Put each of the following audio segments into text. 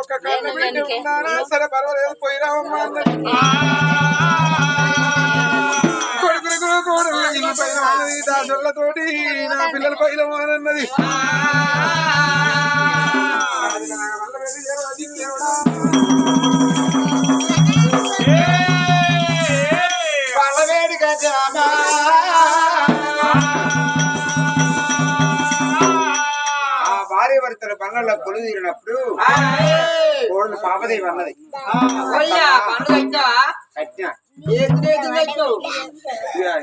ఒక్క కన్ను పెట్టి ఉన్నానా సరే పర్వాలేదు పోయిరావమ్మా అన్నది కొడుకులు కోడలు ఇల్లు పైన దాసులతోటి నా పిల్లల పైన అన్నది పల్లవేడి గజామా భార్య భర్తల పనుల కొలు తీరినప్పుడు కోడలు పాపదేవి అన్నది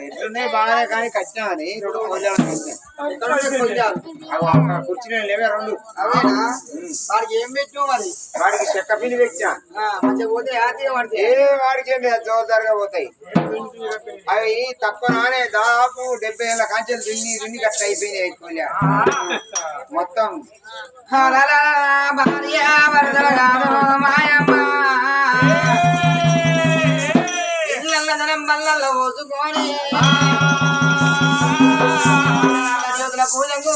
ఎట్లున్నాయి బాగానే కానీ కట్టినా అని 2 కొల్లాలు కూర్చుని లేవే 2 వాడికి ఏం పెట్టు మరి వాడికి చెక్క పిండి పెట్టా పోతే వాడికి ఏం లేదు జోరుదారుగా పోతాయి అవి తక్కువ నానే దాదాపు 70 ఏళ్ళ కాంచెలు దున్ని కట్ట అయిపోయినాయి కొల్లా మొత్తం భార్య వరదల గాను మాయమ్మ ఇళ్ళదనం బల్లలో పోసుకొని చేతుల పూజకు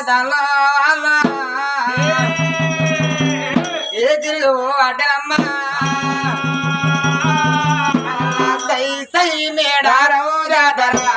దానిలో ఏ తిరుగు అడ్డలమ్మ సై సై మేడారో జాతరా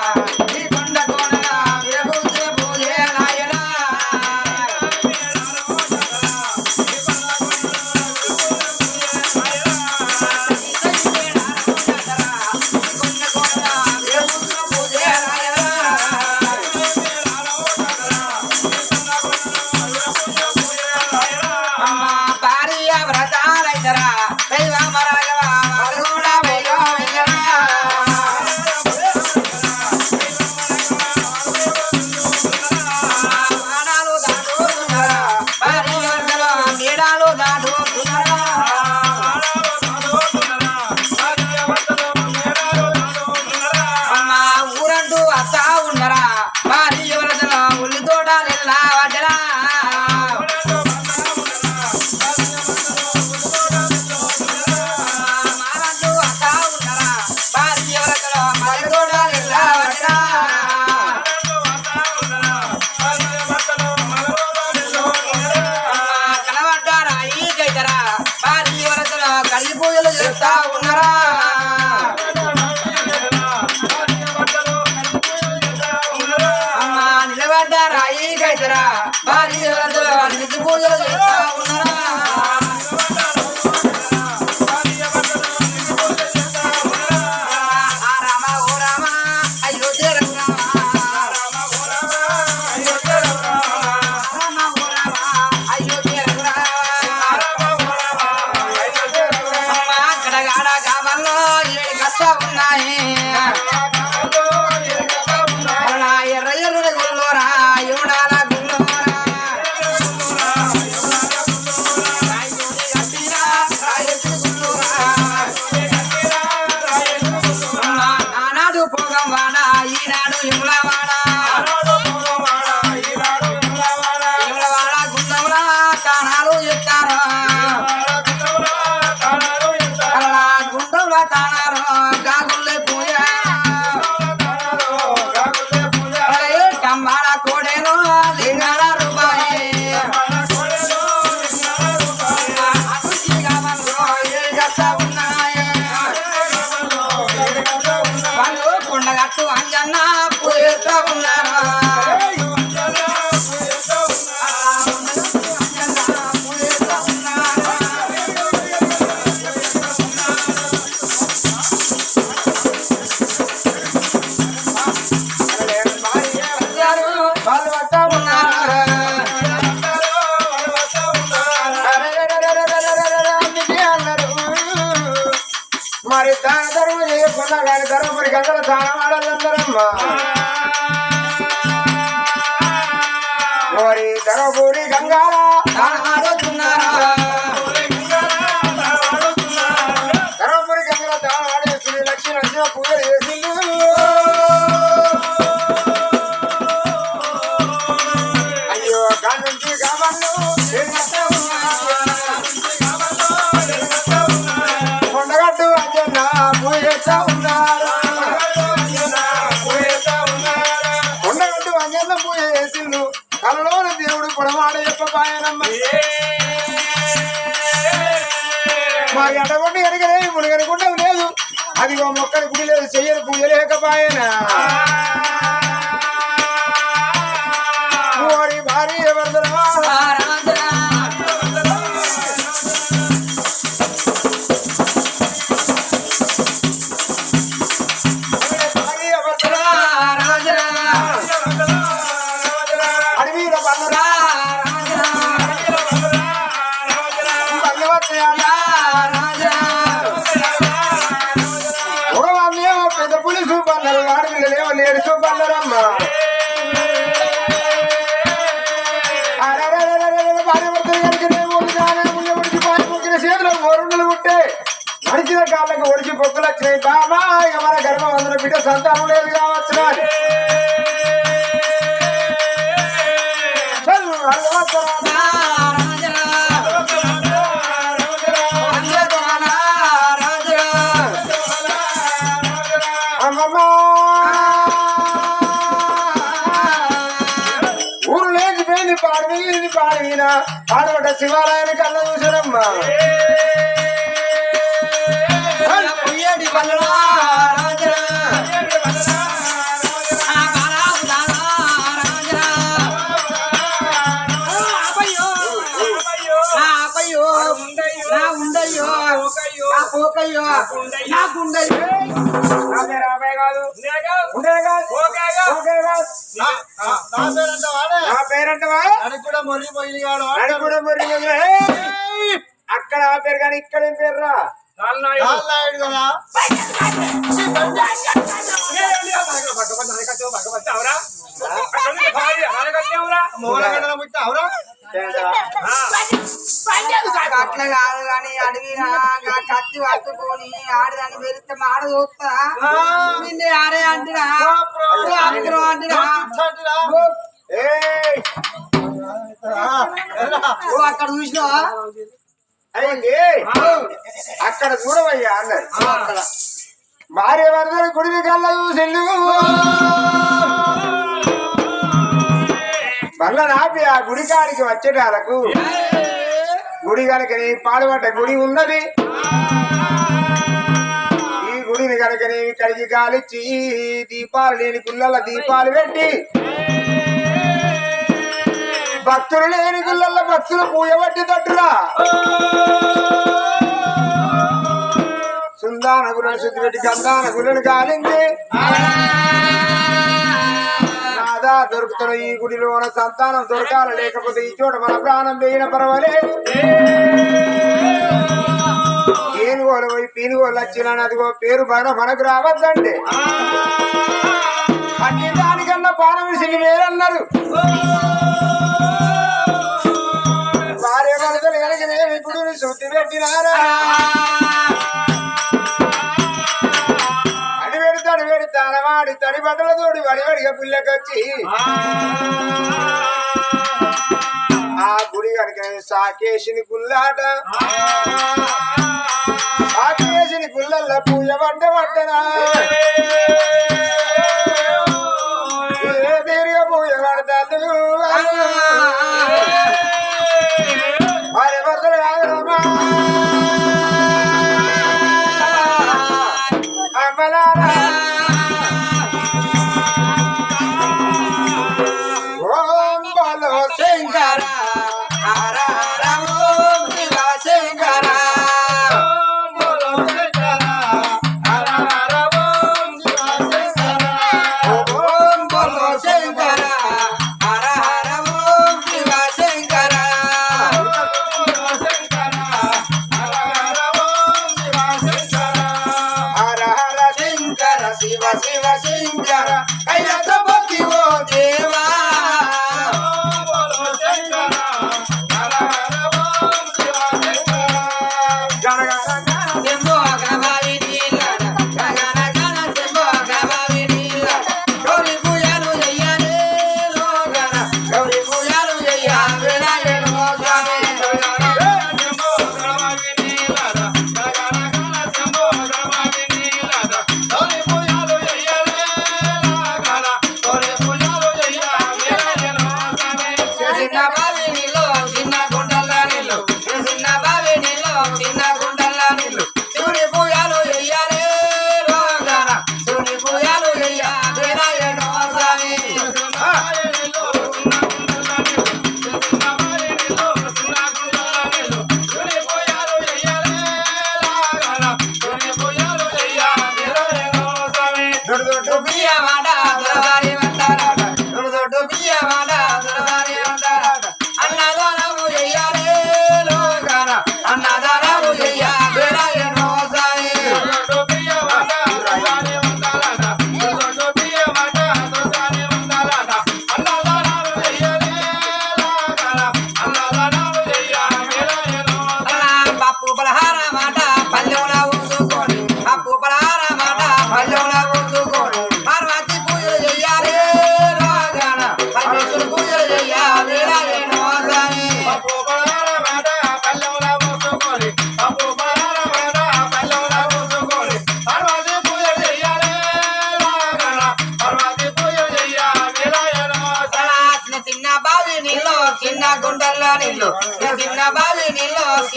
మరి దాని ధర్మం చేయకుండా కానీ ధర్మపురి గంగల దానం ఆడాలందరమ్మా మరి ధర్మపురి గంగాల ధర్మపురి గంగల దానం ఆడేసి లక్ష్మీ నరసింహ పూజలు చేసి అయ్యో దాని నుంచి కావాలి కొండగట్టు అంజన్న పూజేస్తా ఉన్నారు కొండగట్టు అంజన్న పూజ చేసిండు కలలోని దేవుడు పొడవాడ చెప్పబాయనమ్మ ఎడగొండి ఎరగలే మునిగనుకుంటే లేదు అది ఓ మొక్కని గుడి లేదు చెయ్యని పూజ లేకపోయినా భారీ ఎవరిదరా అడవిలో బందరా పెద్ద పులుసు బందరు ఆడపిల్లలేమో లేడుచు బందరమ్మ చేతిలో ఓరుండలు ఉంటే నడిచిన కాళ్ళకి ఒడిచి పొక్కులు వచ్చినాయి బాబా ఇక మన గర్భం అందులో బిడ్డ సంతానం లేదు కావచ్చు ఊరు లేచిపోయింది పాడమిగిలింది పాడమిన పాడబడ్డ శివాలయాన్ని కళ్ళ చూసారమ్మా అక్కడ ఆ పేరు కానీ ఇక్కడ ఏం పేరు రా అట్లా కాదు కానీ అడవినా కత్తి పట్టుకొని ఆడదాన్ని పెరిగితే మాడ చూస్తా నిన్నే ఆడే అంటున్నా అంటున్నా అక్కడ చూసినావా అయ్యింది అక్కడ చూడవయ్యా అన్నారు అక్కడ భార్య వరదలు గుడిని కళ్ళ చూసిల్లు మళ్ళ నాపి ఆ గుడి కాడికి వచ్చేటాలకు గుడి కనుకని పాడుబడ్డ గుడి ఉన్నది ఈ గుడిని కనుకని కడిగి కాలిచ్చి దీపాలు లేని గుళ్ళ దీపాలు పెట్టి భక్తులు లేని గుళ్ళ భక్తులు పూజ పట్టి తట్టురా సుందాన గుళ్ళను శుద్ధి పెట్టి గంధాన గుళ్ళను కాలింది నాదా దొరుకుతున్న ఈ గుడిలోన సంతానం దొరకాల లేకపోతే ఈ చోట మన ప్రాణం వేయిన పర్వాలేదు ఏనుగోలు పోయి పీనుగోలు వచ్చిన అదిగో పేరు మనకు రావద్దండి అన్ని దానికన్నా పానం విసిగి వేరన్నారు భార్య వరదలు కలిగిన గుడిని శుద్ధి పెట్టినారా వాడి తడి బట్టలతోటి వడివడిగా పిల్లకొచ్చి ఆ గుడి కనుక సాకేసిని గుల్లాట సాకేసిని గుళ్ళల్లో పూజ పడ్డనా ఏ తీరుగా పూజ పడతాను వారి భర్తలు కాదమ్మా అమ్మలారా శివ శివ శంకర కైలాస భక్తి ఓ దేవా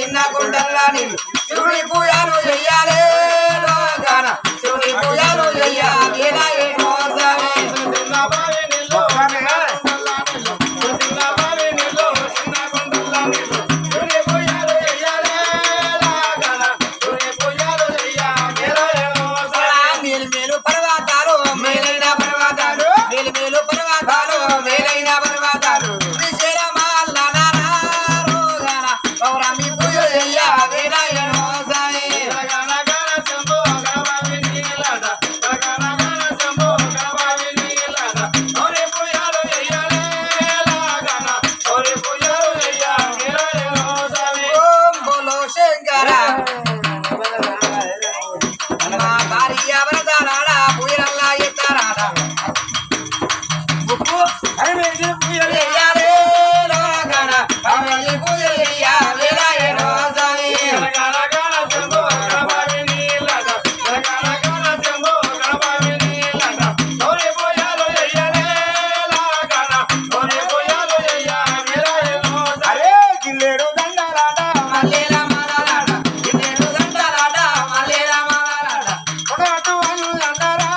చిన్న కుండల్లా నీళ్ళు శివుని పూజలు చెయ్యాలి లోకాన శివుని పూజలు చెయ్యాలి ఏమో స్వామి మేలు పర్వతాలు మేలైన పర్వతాలు మేలు పర్వతాలు మేలైన పర్వతాలు పౌరామి పూజ చెయ్యాలి ఏమో స్వామి ఓం బోలో శంకర మా భార్య వరదారాడ పూజలల్లా ఎత్తారాడ ఉప్పు చెయ్యాలి లోకాన పౌరామి పూజ చెయ్యాలి ఏమో స్వామి అరే గిల్లేడు దండలాట మల్లేల మాలాడ ఇన్నేడు దండలాడ మల్లేల మాలాడ కొడటు వాళ్ళు అంటారా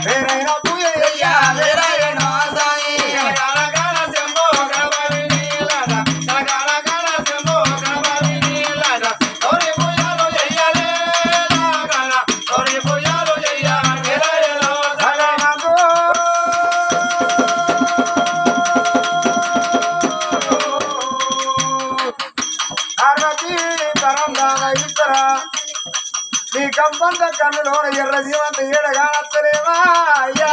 వేరైన పూజ చెయ్యాలి ఏమో స్వామి నీ కంపంత కన్నులోన ఎర్ర జీవంత ఏడగానత్తలేవా అయ్యా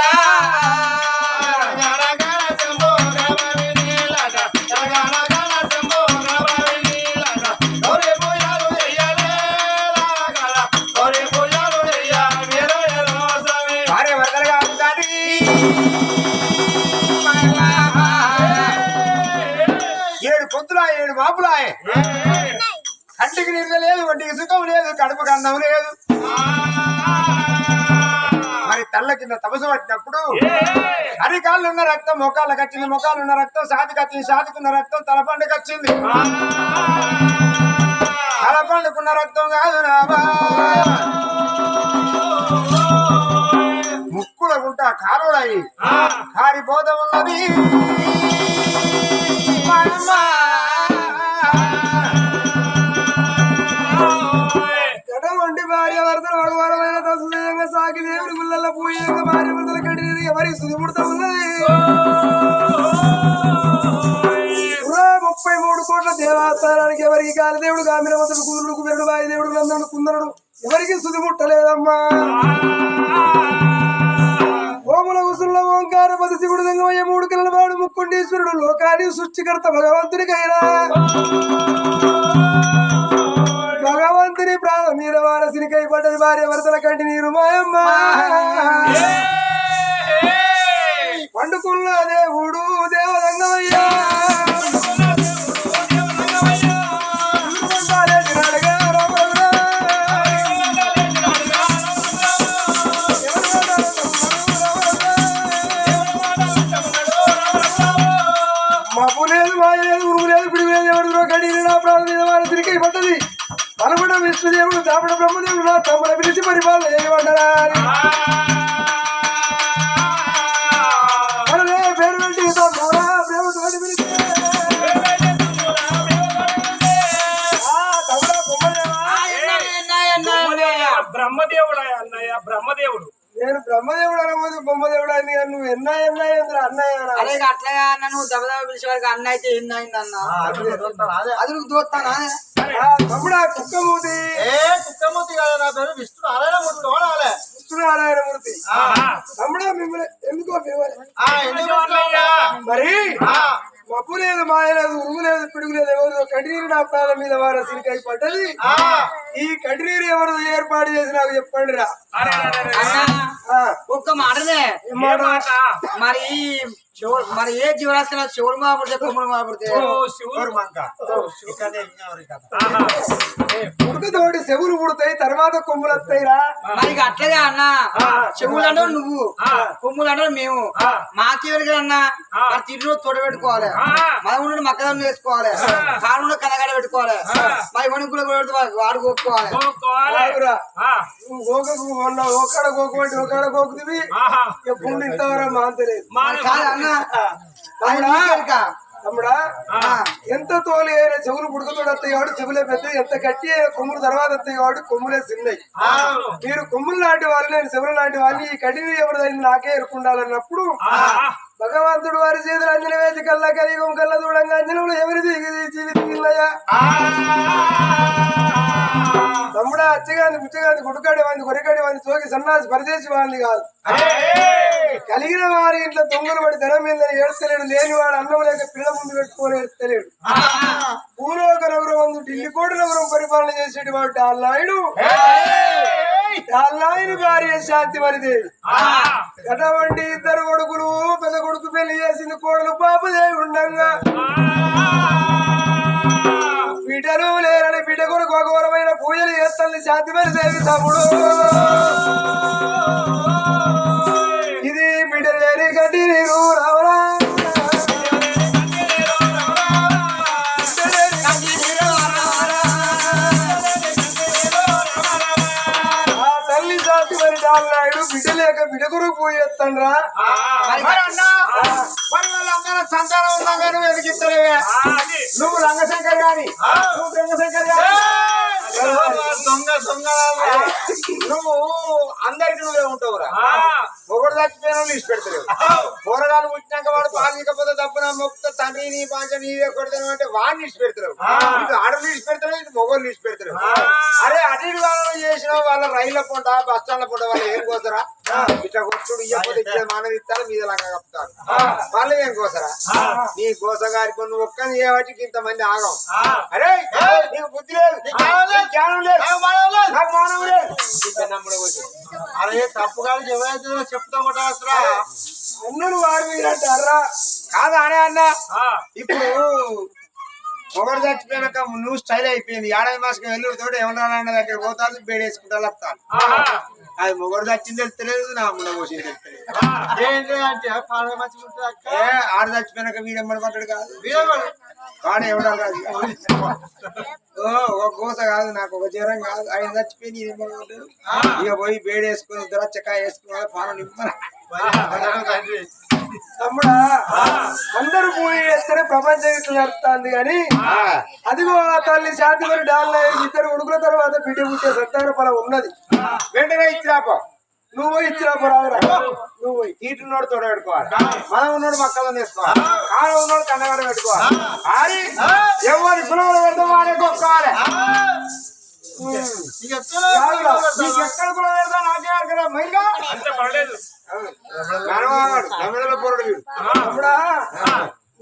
భార్య భర్తలుగా ఉంటాది ఏడు పొద్దులా ఏడు మాపులాయే కంటికి నీళ్ళు లేదు ఒంటికి సుఖం లేదు కడుపుకి అందం లేదు మరి తల్ల కింద తపసు పట్టినప్పుడు అరికాళ్ళు ఉన్న రక్తం మొఖాలకు వచ్చింది మొఖాలు ఉన్న రక్తం సాతికి వచ్చింది సాతికున్న రక్తం తలపండుకి వచ్చింది తలపండుకున్న రక్తం కాదు నామా ముక్కుల గుంట కారుడయి కారిపోత ఉన్నది వండి భార్య భర్తలు వడవరమైన తసుదయంగా సాగి దేవుడి గుళ్ళల్లో పూయంగా భార్య భర్తల కడిది ఎవరికి సుదిముడుతూ ఉన్నది 33 కోట్ల దేవస్థానానికి ఎవరికి కాలదేవుడు గామిరమతుడు కుదురుడు కుబెరుడు వాయుదేవుడు నందనుడు కుందరుడు ఎవరికి సుదిముట్టలేదమ్మా ఓముల ఉసుల్లో ఓంకారపతి శివుడు దంగమయ్య 3 కలల వాడు ముక్కుండీశ్వరుడు లోకాన్ని సృష్టికర్త భగవంతునికైనా భగవంతుని ప్రాణం మీద వారసినికై పడ్డది భార్య భర్తల కంటి నీరు మాయమ్మ పండుకున్న దేవుడు దేవదంగమయ్యా మబ్బు లేదు మాయ లేదు ఉరుగు లేదు పిడుగు లేదు ఎవరు కడి నా ప్రాణం మీద వారసినికై పడ్డది పలమడ విష్ణుదేవుడు దాపడ బ్రహ్మదేవుడు నా తమ్ముడ పిలిచి పరిపాలన చేయమంటారా పేరు పెట్టి ప్రేమతోటి పిలిచి బ్రహ్మదేవుడు అన్నయ్య బ్రహ్మదేవుడు నేను బ్రహ్మదేవుడు అనబోదు బొమ్మదేవుడు అయింది కానీ నువ్వు అన్నయ్య అదే అట్లాగా అన్న నువ్వు దెబ్బదెబ్బ పిలిచే వారికి అన్న అయితే ఎన్ని అయింది అన్న అది నువ్వు దోస్తానా తమ్ముడా కుక్కమూతి కుక్కమూర్తి కాదు నా పేరు విష్ణు నారాయణమూర్తి తోడాలే విష్ణునారాయణమూర్తి తమ్ముడా మిమ్మల్ని ఎందుకో మరి మబ్బు లేదు మాయ లేదు ఉరుగు లేదు పిడుగు లేదు ఎవరిదో కడినీరు నా ప్రాణం మీద వారసినికై పడ్డది ఈ కడినీరు ఎవరు ఏర్పాటు చేసి నాకు చెప్పండి రా ఒక్క మాటనే మరి మరి ఏ జీవరాశి కన్నా శివుడు మాపుడితే కొమ్ముడు మాపుడితే ఓ శివుడు మంక ఆహా. ఉడకతోటి చెవులు పుడతాయి తర్వాత కొమ్ములు వస్తాయిరా. మరి ఇక అట్లనే అన్న చెవులు అంటే నువ్వు కొమ్ములు అంటే మేము మాకేవరికి అన్నా మరి తిండి తోడ పెట్టుకోవాలి మనం నుండి మక్కదం వేసుకోవాలి కాళ్ళు కనగాడ పెట్టుకోవాలి మరి వణుకులు వాడు కోసుకోవాలి ఆగురా. నువ్వు గోకకు కొన్నావు, ఒక్కడ గోకు అంటే ఒక్కడ గోకుతుంది. ఎప్పుడు ఇంతవరకు మాంతలేదు. మరి కాదు అన్న తమ్ముడా ఎంత తోలి అయిన చెవులు పుడకతోడు వస్తాయి కాబట్టి చెవులే పెద్ద, ఎంత గట్టి అయిన కొమ్ములు తర్వాత వస్తాయి కాబట్టి కొమ్ములే చిన్నవి. మీరు కొమ్ములు లాంటి వాళ్ళు, నేను చెవులు లాంటి వాళ్ళు, ఈ కఠిన ఎవరిదైంది నాకే ఎరుకుండాలన్నప్పుడు భగవంతుడు వారి చేతులు అంజన వేసి కల్లా కలిగం కళ్ళ దూడంగా అంజనంలో ఎవరిది జీవితయ్యా తమ్ముడా. అచ్చగాంది పుచ్చగాంది గుడుకాడి వాంది కొరికాడి వాంది చోకి సన్నాసి పరిదేశి వాంది కాదు. కలిగిన వారి ఇంట్లో దొంగలు పడి ధనం మీద ఏడ్చలేడు, లేనివాడు అన్నం లేక పిల్ల ముందు పెట్టుకొని ఏడ్చలేడు. భూలోక నగరం వందు ఢిల్లీ కోట నగరం పరిపాలన చేసేటి వాడు డాల్నాయుడు. డాల్నాయుని భార్య శాంతి మరిదేవి. గటవంటి ఇద్దరు కొడుకులు, పెద్ద కొడుకు పెళ్లి చేసింది కోడలు పాపదేవి ఉండంగా బిడ్డలు లేరని బిడ్డ కొరకు అఘోరమైన పూజలు చేస్తుంది శాంతి మరిదేవి తమ్ముడు. ఇది బిడ్డ లేని గడ్డి నీరు రావరా తల్లి శాంతి మరి డాల్నాయుడు బిడ్డ లేక బిడ్డ కొరకు పూజ చేస్తాండ్రా. సంతానం ఉన్నా కానీ వెతికిస్తలేవే. నువ్వు రంగశంకర్ గాని, నువ్వు రంగశంకర్ గాని, దొంగ దొంగ నువ్వు అందరికి నువ్వే ఉంటావురా. ఒకటి చచ్చిపోయిన లిస్ట్ పెడతలేవు. కూరగాయలు పుట్టినాక వాడు పాలికపోతే తప్పున మొక్క తండ్రి నీ పాంచ నీవే కొడతాను అంటే వాడిని లిస్ట్ పెడతారు. ఇటు ఆడలు లిస్ట్ పెడతారు, ఇటు మొగోళ్ళు లిస్ట్ పెడతారు. అరే అటు వాళ్ళని చేసిన వాళ్ళ రైళ్ల పూట బస్ స్టాండ్ల పూట వాళ్ళు ఏం కోసరా? ఇట్లా కొట్టుడు ఇయ్యకపోతే ఇచ్చే మానవ ఇస్తారు, మీద లంగా కప్పుతారు. వాళ్ళు ఏం కోసరా? నీ కోసగారి కొన్ని ఒక్కని చేయబట్టి ఇంతమంది ఆగం. అరే నీకు బుద్ధి లేదు, జ్ఞానం లేదు, నాకు మానవం లేదు. అరే తప్పుగా ఎవరైతే చెప్తామట అన్నను వారు మీరంటారా కాదా అనే అన్న. ఇప్పుడు మొగడు చచ్చిపోయినాక నువ్వు స్టైల్ అయిపోయింది. ఏడాది మాసం వెల్లుడితో ఏమన్నా దగ్గర పోతాను బేడేసుకుంటా వస్తాను. అది మొగడు చచ్చింది తెలుస్తలేదు, నా ముందు పోసింది తెలుస్తలేదు. ఆడ చచ్చిపోయినాక వీడెమ్మడి పడ్డాడు కాదు, వాడు ఎవడా కాదు. ఒక గోస కాదు, నాకు ఒక జ్వరం కాదు, ఆయన చచ్చిపోయి ఇక పోయి బేడేసుకుని దొరచ్చకాయ వేసుకుని పాలు నిమ్మరా. తమ్ముడా అందరూ పూజ చేస్తేనే ప్రపంచం ఇట్లా నడుస్తుంది కానీ అదిగో ఆ తల్లి శాంతి మరి డాల్నాయుడు ఇద్దరు ఉడుకుల తర్వాత బిడ్డ పుట్టే సత్తాన ఫలం ఉన్నది. వెంటనే ఇచ్చిరాపో, నువ్వు ఇచ్చినా రాదురా. నువ్వు తీటు ఉన్నోడు తోడ పెట్టుకోవాలి, మనం ఉన్నోడు మక్కలు వేసుకోవాలి, కాడ ఉన్నోడు కన్నగడ పెట్టుకోవాలి. అది ఎవరి కులంలో పెడతాం వాడే కొట్టుకోవాలి. ఎక్కడ కులం పెడతా నాకే కదా మైగా అంతే పడలేదు. తమ్ముడా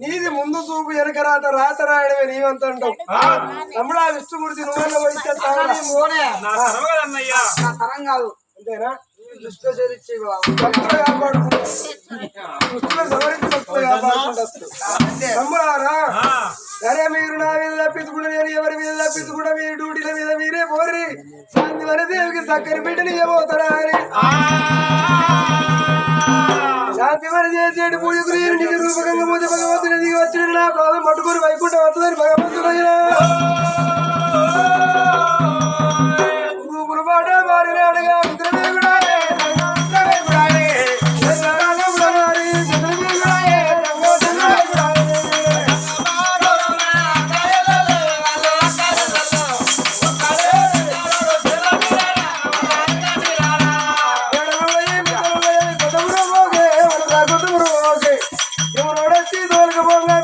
నీది ముందు చూపు వెనక రాత రాత రాయడమే నీవంత అంటావు. తమ్ముడా విష్ణుమూర్తి నువ్వెన్న నా తరం కదన్నయ్యా. తరం కాదు అంతేనా? దృష్టిలో చేరిచ్చే భక్తులు కాపాడుకుంటూ భక్తులు సవరించి భక్తులు కాపాడుకుంటూ తమ్ముడారా. సరే మీరు నా మీద తప్పించుకుంటే నేను ఎవరి మీద తప్పించుకుంటా, మీ డ్యూటీల మీద మీరే పోర్రి. శాంతి వర దేవికి చక్కని బిడ్డని ఇవ్వబోతాడా అని శాంతి వర చేసేటి పూజకు నేను నీకు రూపకంగా పోతే భగవంతుని దిగి వచ్చిన నా ప్రాణం పట్టుకుని వైకుంఠం వస్తుందని భగవంతుడైనా రూపులు పాట మారినాడుగా ఎవరోడొచ్చి తోలుకపోగా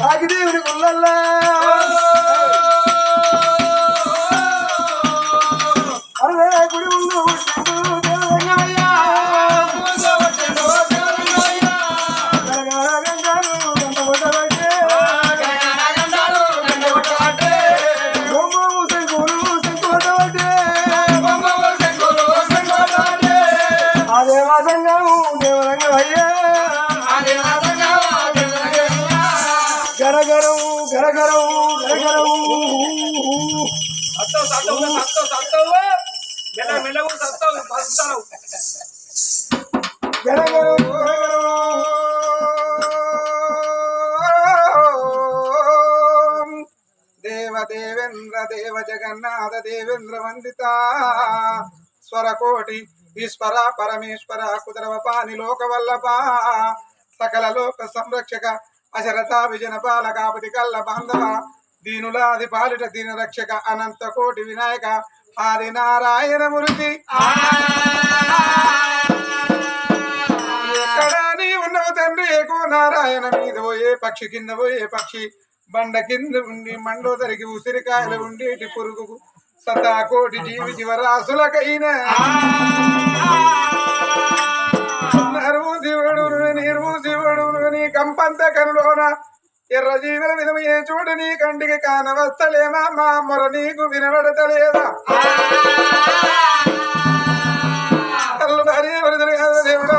ఆగిదేవుని గుళ్ళల్లా అరవై గుడి ముందు మెల్లగు సత్తావు పలుకుతావు దేవదేవేంద్ర దేవ జగన్నాథ దేవేంద్ర వందిత స్వరకోటి ఈశ్వర పరమేశ్వర కుదరవపాని లోకవల్లభ సకల లోక సంరక్షక అశరత విజన పాలకాపతి కల్ల బాంధవ దీనులాది పాలిట దీన రక్షక అనంత కోటి వినాయక ఆది నారాయణ మూర్తి ఎక్కడా నీ ఉన్నవ తండ్రి ఏకో నారాయణ మీద పోయే పక్షి కింద పోయే పక్షి బండ కింద ఉండి మండోదరికి ఉసిరికాయలు ఉండేటి పురుగుకు సతా కోటి జీవి జీవరాశులకైన శివుడు నిర్వు శివుడు నీ కంపంత కనులోన ఎర్ర జీవుల విధమయ్యే చూడు నీ కంటికి కానవస్తలేమా మా మొర నీకు వినబడతలేదా తల్లు భార్య వరదలు కాదు దేవుడా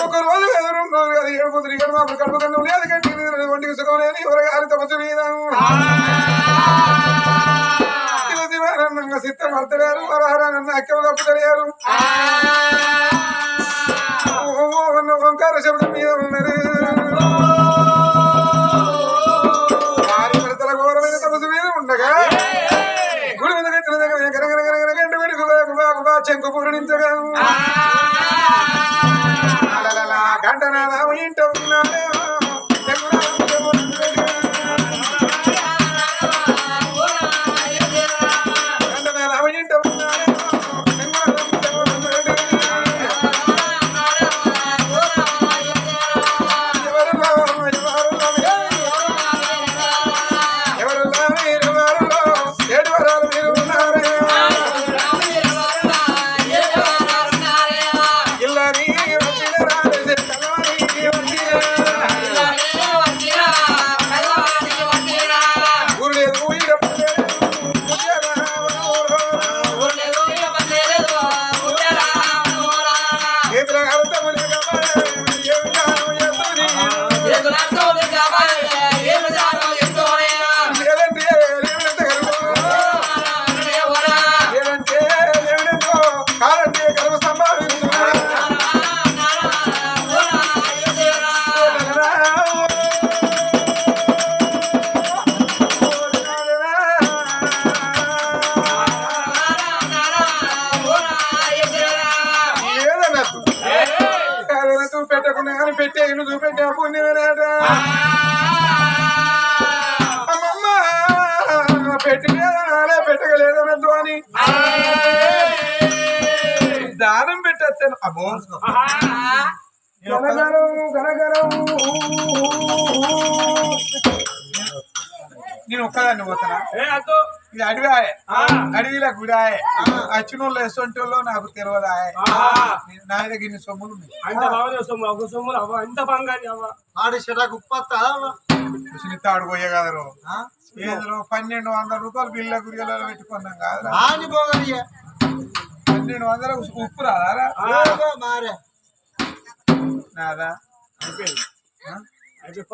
ఒక రోజు కాదు 2 రోజులు కాదు 7 పొద్దులు కాదు మా కడుపు కన్ను లేదు కంటికి ఒంటికి సుఖం లేదు ఎవరగారి తపస్సు మీద శివశివారన్న సిద్ధం అర్థలేరు వరహరానన్న అక్కలు తప్పుతలేరు ఓంకార శబ్దం మీద ఉన్నది వారి భర్తల ఘోరమైన తపస్సు మీద ఉండగా గుడి మీద గంటల దగ్గర గంట పెట్టి గుబా చెంకు పూరణించగా గంటనాథం ఇంట ఉన్నాడే గంటనాథం ఇంట ఉన్నాడే పెట్టకుండా కానీ పెట్టే ఇల్లు చూపెట్టే పుణ్యమేనాట అమ్మమ్మ పెట్టలేదనాలే పెట్టగలేదనద్దు అని దానం పెట్టేస్తాను అబ్బో నేను ఒక్కదాన్ని పోతానా ఇది అడవి అడవిలో గుడాయే వచ్చిన వాళ్ళు ఎసొంటి వాళ్ళు నాకు తెలియదాయే నా దగ్గర ఇన్ని సొమ్ములు తాడు పోయే కదరు ఏదో 1200 రూపాయలు బిల్ల గురిగలలో పెట్టుకున్నాం కాదు 1200 ఉప్పు రాదా నాదా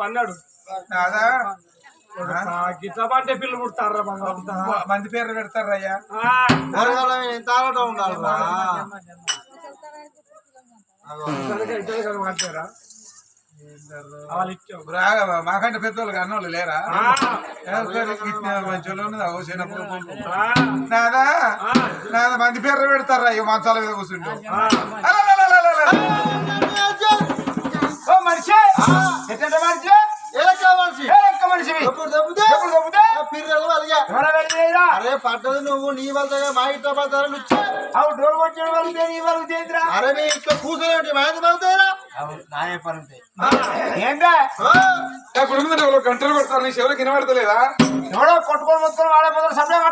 పన్నాడు నాదా గిట్లబంటే పిల్లలు పుడతారా మంది పేర్లు పెడతారు అయ్యా మాకంటే పెద్దోళ్ళు అన్నోళ్ళు లేరా మంచి నాదా నాదా మంది పేర్లు పెడతారా అయ్యో మంచాల మీద కూర్చుంటూ మనిషి అరే పట్టదు నువ్వు నీ వల్ల మా ఇంట్లో పడతారా డోర్ కొట్టిన వాళ్ళు నీ వాళ్ళు చేద్దరా అరే నీ ఇంట్లో కూర్చొని మాయత పడతారా నాయే పని ఉంటాయి ఏంటా గుడుగుందంటే వాళ్ళు గంటలు కొడతారు నీ చెవులకు వినబడతలేదా ఎవడో కొట్టుకొని మొత్తం వాడేపోతారు సమయం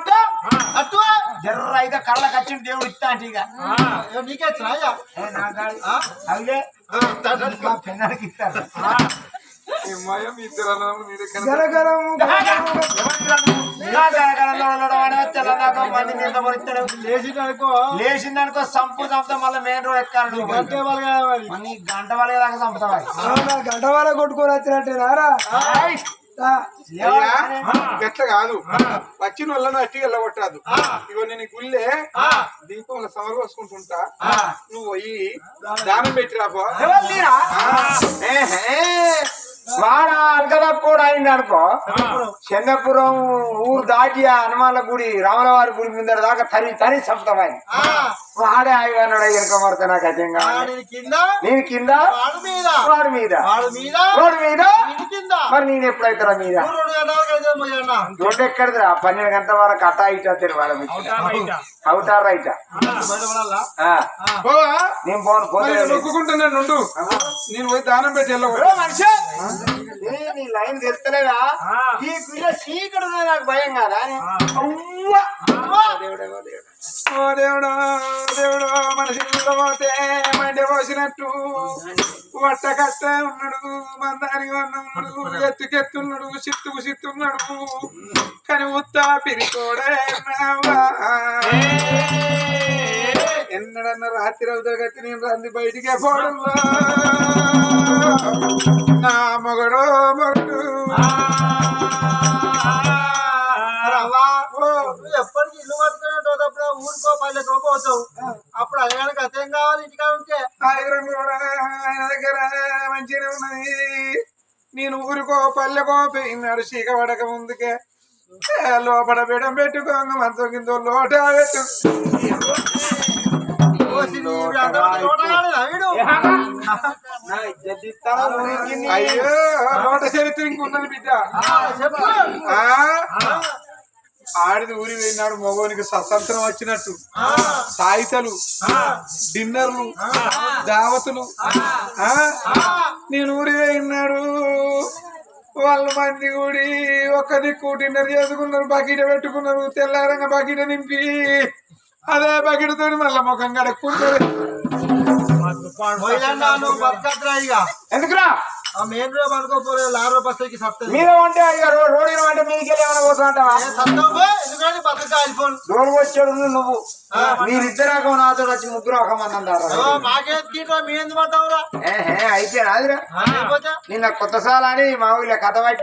అట్టు జర్ర అయితే కళ్ళకి వచ్చిన దేవుడు ఇస్తా అంటే ఇక నీకే వచ్చినాయా అదే పెన్నానికి ఇస్తారు జనగణం లేచిందనుకో సంపు చంపుతా మళ్ళీ మెయిన్ రోడ్ ఎక్కాలి గంట వాళ్ళ దాకా చంపుతావా గంట వాళ్ళ కొట్టుకొని వచ్చినట్టే నారా గట్ల కాదు వచ్చిన వాళ్ళను అట్టి వెళ్ళగొట్టాదు ఇగో నేను గుళ్ళే దీపంలో సమర్ పోసుకుంటుంటా నువ్వు పోయి దానం పెట్టి రాపో వాడ అల్కదప్పుడు అయింది అనుకో చెన్నపురం ఊరు దాటి హనుమాన్ల గుడి రామలవారి గుడి ముందర దాకా తరి చంపుతామని వాడే ఆయున్నాడు ఎనక మరత నాకు అర్థం కాదు నేను కింద వాడి మీద మరి నేను ఎప్పుడైతారా మీద దొడ్డు ఎక్కడిదిరా 12 గంటల వరకు అటా ఇటా తిరగాలి అవుతా రైటా నేను పోను నొక్కుంటున్నాను నేను పోయి దానం పెట్టి వెళ్ళకూడదు మనిషి నీ లైన్ తెలుస్తలేదా ఈ పిల్ల చీకటి నాకు భయం కాదా ఓ దేవుడు దేవుడు మనసు పోతే మండే పోసినట్టు వట్ట కట్ట ఉన్నాడు మందానికి ఉన్నాడు ఎత్తుకెత్తున్నాడు సిత్తుకు సిత్తున్నాడు కానీ ఉత్తా పిరికోడే ఎన్నడన్నా రాత్రి అవుతా కత్తి నేను రంది బయటికి పోవడం నా మొగడు ఎప్పటికి ఇల్లు పట్టుకునేటప్పుడు ఊరికో పల్లెకో పోతావు అప్పుడు అయ్యానికి అర్థం కావాలి ఇంటికా ఉంటే ఆయురం కూడా ఆయన దగ్గర మంచిగా ఉన్నది నేను ఊరికో పల్లెకో పోయినాడు చీక పడక ముందుకే లోపల బిడం పెట్టుకోంగ మంచం కింద లోట పెట్టు అయ్యో లోట చరిత్ర ఇంకున్నది బిడ్డ ఆడిది ఊరి వెళ్ళినాడు మగోనికి స్వతంత్రం వచ్చినట్టు సాయితలు డిన్నర్లు దావతులు నేను ఊరి వెళ్ళినాడు వాళ్ళ మంది కూడి ఒక్క దిక్కు డిన్నర్ చేసుకున్నారు బకెట్ పెట్టుకున్నారు తెల్లారంగా బకెట్ నింపి అదే బకెట్ తోని మళ్ళీ ముఖం కడుక్కుంటారు ఎందుకురా మెయిన్ రోడ్ పడుకోపోలే లారో బస్సుకి సత్తా మీద ఉంటే రోడ్ అంటే మీదకి వెళ్ళి ఏమైనా పోతుంటావా దూరం వచ్చాడు నువ్వు మీరిద్దరాక నాతో వచ్చి ముగ్గురు ఒక మంది అంటారు మాకేం మీ ఎందుకు పడ్డావురా అయితే నాదిరా నిన్న కొత్త సాల అని మా ఊళ్ళో కథ పట్టి